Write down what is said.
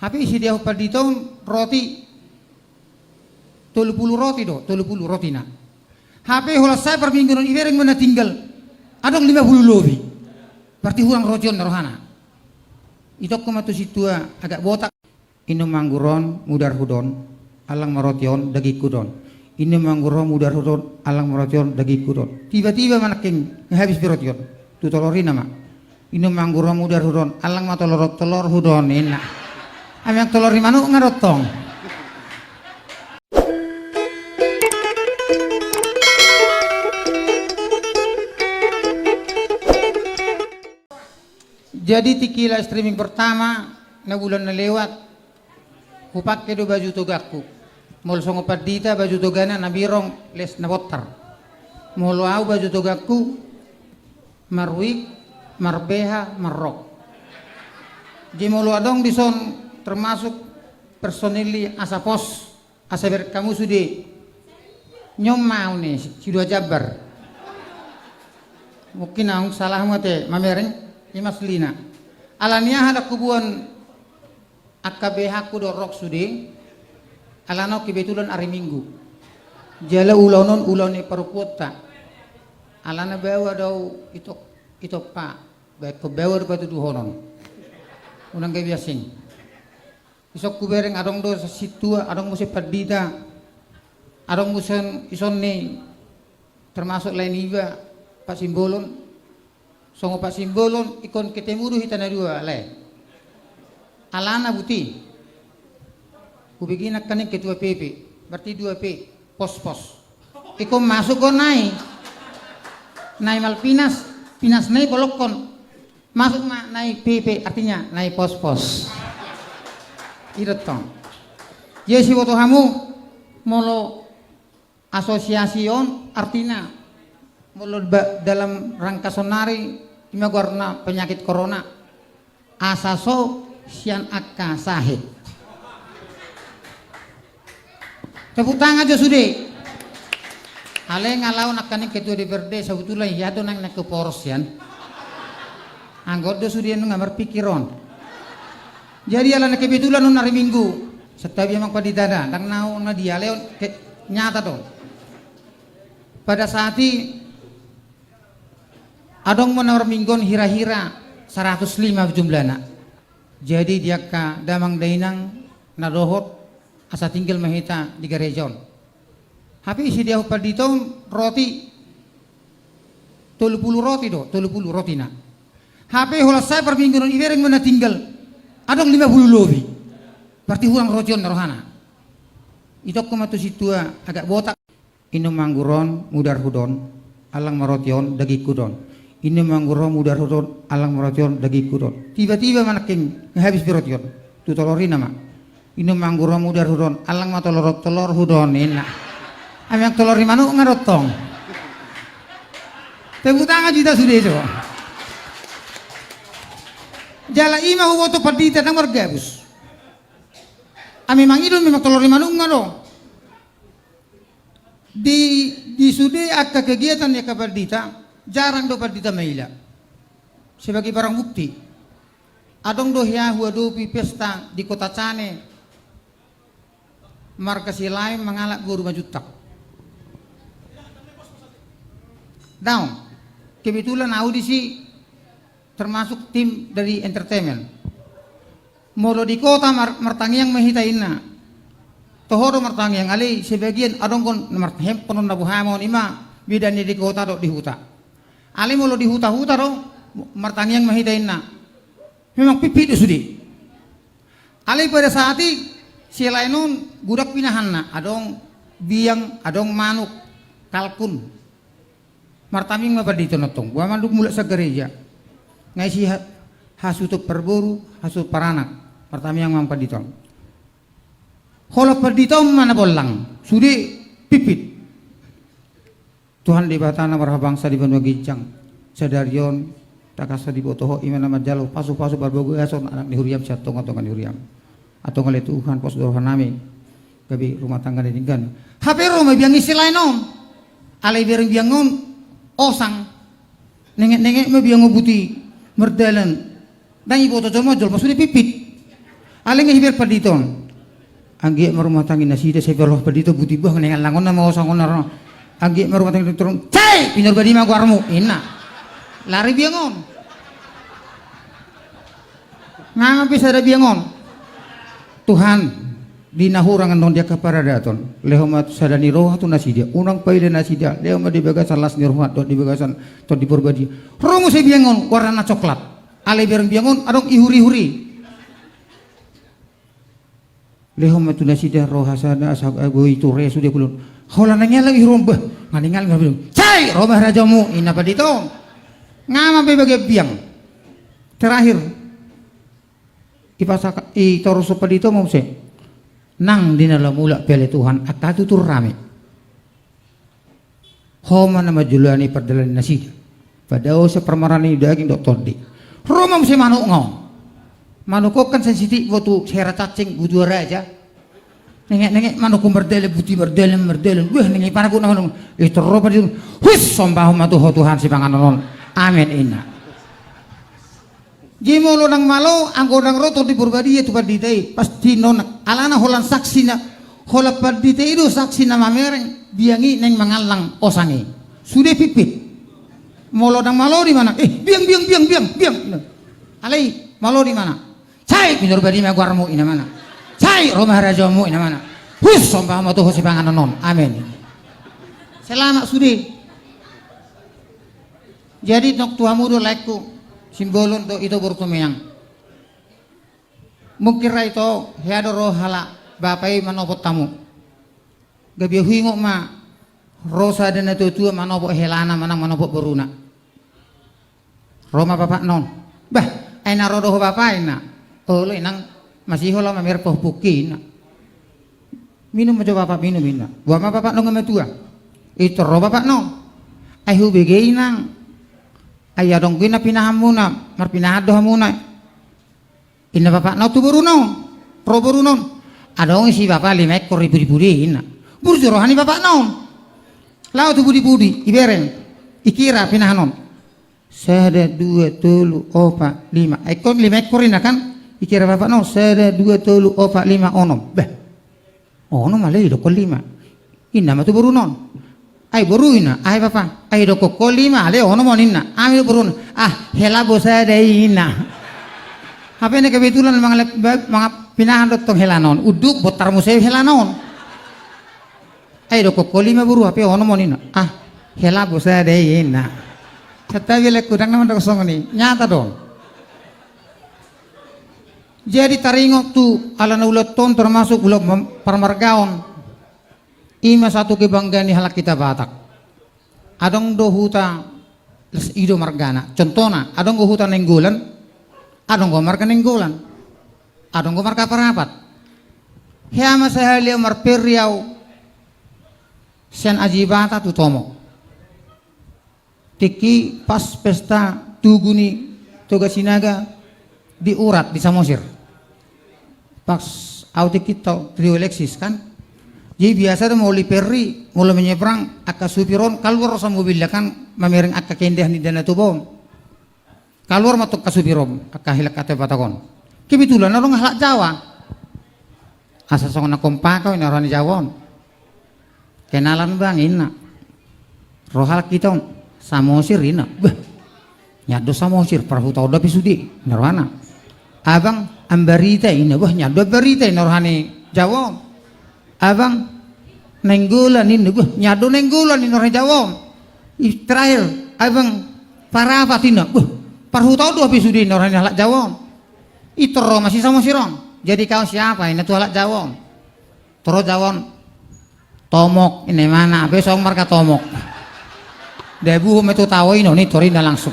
Hape isi dia padito roti 30 roti do, 30 roti na. Hape hola saya per minggu non ibereng mana tinggal. Adong 50 lobi. Berarti hurang rojon rohana. Itok komatu situa agak botak. Inum mangguron mudar hudon, alang marotion dagi kudon. Inum mangguron mudar hudon, alang marotion dagi kudon. Tiba-tiba manaking habis birotion. Tutolorin nama. Inum mangguron mudar hudon, alang matolorot telur hudon enak. Amang telur di manuk ngarotong. Jadi tikila streaming pertama na bulan na lewat hupak kedo baju togaku mol songo padita baju togana na birong les na botar mol au baju togaku marwik marbeha marrok di molo adong dison termasuk personili asa pos asa ber kamu sudah nyom mau nih sudah jabar mungkin ang salah mate mamereng imas lina alania ada kubuan AKBH ku dorok sudi alano kebetulan hari minggu jala ulonon ulone perkuota alana bawa dau itu pak baik ke bawa batu duhonon unang kay biasing isok kubereng adong do sa situa adong musi padida adong musen ison ni termasuk lain iba pak simbolon songo pak simbolon ikon ketemuru hitana dua le alana buti kubiginak kaning ketua PP berarti 2P pos ikon masuk kon nai malpinas pinas nai bolokon masuk nai PP artinya nai pos iretong yesi woto hamu molo asosiasion artinya molo dalam rangka sonari imagwarna penyakit corona asaso sian akka sahid tepuk tangan aja sudah ale ngalau nakaning ketua DPRD sebetulnya ya do nang ke poros yan anggota sudah ngamar pikiron jadi ala kebetulan nun hari minggu setabi emang padidada dan nau na dia leon nyata tuh pada saat ini adong menawar minggon hira-hira 105 jumlahna jadi dia ka damang dainang nadohot asa tinggal mahita di garejon hape isi dia padito roti 30 roti do 30 roti na hape hola saya per minggu non ibereng mana tinggal adong 50 lobi berarti hurang rojon rohana itok komatu situa agak botak inum mangguron mudar hudon alang marotion dagi kudon inum mangguron mudar hudon alang marotion dagi kudon tiba-tiba manaking habis birotion tutolorin nama inum mangguron mudar hudon alang matolorot telur hudon enak amang telur di manuk ngarotong tepuk tangan kita sudah itu jala ima huwoto padita nang margabus ami mangidon memang telur di manuk ngano di sude akka kegiatan ya kapardita jarang do pardita maila sebagai barang bukti adong do hia huadopi pesta di kota Cane markasi lain mengalak guru majutak down kebetulan audisi termasuk tim dari entertainment molo di kota martangiang mahitaina tohoro martangiang ali sebagian adong kon marthem ponon nabuhamon ima bidani di kota do di huta ali molo di huta-huta do martangiang mahitaina memang pipi do sudi ali pada saat itu silainon budak pinahanna adong biang adong manuk kalkun martaming mabadito notong gua manduk mulak sa gereja ngai si hasutup perburu hasut paranak pertama yang mampu ditong kalau perditong mana bolang sudi pipit Tuhan di batana warhabangsa di benua gijang sadarion takasa di botoho imana majalo pasu-pasu barbogo ason anak ni huriam satong atongan ni huriam atau ngale Tuhan pos dohan nami gabi rumah tangga ditinggan hapero may biang isilay non alay bereng biangon osang nengek-nengek may biang buti merdalan dan ibu to jol pasude pipit Aling hibir paditon. Anggi marumah tangin nasida saya berloh padito butibah ngenengan langon na mau sangon naro. Anggi marumah tangin turun. Cai pinur badi ma guarmu inna. Lari biangon. Ngapi sada biangon. Tuhan dinahurangan non dia keparadaton. Lehomat sadani roh tu nasida. Unang paida nasida. Lehomat di bagasan las nirhuat dot di bagasan tot di purbadi. Romo saya biangon warna coklat. Ale biang biangon adong ihuri-huri. Lehomat tu nasida roh hasada asak ago itu resu dia kulun. Hola nangya lagi rombah. Nganingal ngabilang. Cai robah rajamu ina padito. Ngama be bagi biang. Terakhir ipasaka itoroso padito mau se. Nang dinala mula pele Tuhan akatu tur rame. Homa nama julani perdalan nasida. Padao sa permarani daging dok todi. Roma mesti manuk ngau. Manuk kan sensitif waktu sera cacing butuh raja. Nengek manuk berdele buti berdele. Wah nengek panaku nama itu roba itu. Hus sombah matu Tuhan si panganon. Amin inna. Jimo lo nang malo anggo nang roto di purbadi itu paditei pasti nonak. Alana holan saksina hola paditei itu saksina mamereng biangi neng mangalang osangi. Sudah pipit. Molo nang malo di mana? Biang. Alai malo di mana? Cai pinur badi ma guarmu ina mana? Cai rumah rajamu ina mana? Hus sombah matu hosi panganon. Amin. Selamat sudi. Jadi nok tuamu do laiku simbolon to itu bertumeyang. Mungkira itu heado roh hala bapai manopot tamu. Gabi huingo ma rosa dan itu tua manopot helana manang manopot beruna. Roma bapak non. Bah, aina rodoh bapak aina. Oh nang masih hola mamer poh pukin. Minum aja bapak minum. Buat ma bapak nong tua. Itu roh bapak non. Ayu begei nang. Ayah dong gina pinahamuna, marpinado hamuna. Ina bapak nau tu berunon, pro berunon. Adong si bapak lima ekor ribu-ribu ina. Burjo rohani bapak nau. Lau tu budi-budi, ibereng, ikira pinahanon. Sada dua telu opat lima. Ekor lima ekor ina kan? Ikira bapak nau. Sada dua telu opat lima onom. Bah, onom malai dokol lima. Ina matu berunon. Ay buruina, ay papa, ay do ko lima, ale ono moninna, ami burun, hela bosa deina. Apa ini kebetulan mga pinahan do tong helanon, uduk botar mo sa helanon. Ay do ko lima buru, apa ono moninna, hela bosa deina. Kata bila kudang naman do kosong ni, nyata dong. Jadi taringo tu ala naulot ton termasuk ulog parmargaon. Ima satu kebanggaan di halak kita Batak. Adong do huta ido margana. Contohna, adong go huta nenggolan, adong go marga nenggolan, adong go marga parapat. Hiama sahali mar periau sen ajibata tu tomo. Tiki pas pesta tuguni toga sinaga di urat di Samosir. Pas auti kita trio Alexis kan. Jadi biasa tuh mau liperi, mau menyeberang, akka supiron, keluar sama mobil kan, mamereng akka kendah ni dana tubon. Keluar matuk kasupiron, akka hilak kate batakon. Kebetulan orang halak Jawa. Asa song na kompaka ini orang Jawa. Kenalan bang ina. Rohal kita Samosir ina. Bah, nyado Samosir, perahu tau dapi sudi, narwana. Abang ambarita ina, wah nyado barita narwani Jawa. Abang nenggulan ini nyado nenggulan ini orang Jawa. Terakhir abang parapat ini parhutau dua pisudi orang halak Jawa. Itu roh masih sama sirong. Jadi kau siapa ini tuh halak Jawa. Terus Jawa tomok ini mana besok marka tomok. Debu metu tahu ini torinda langsung.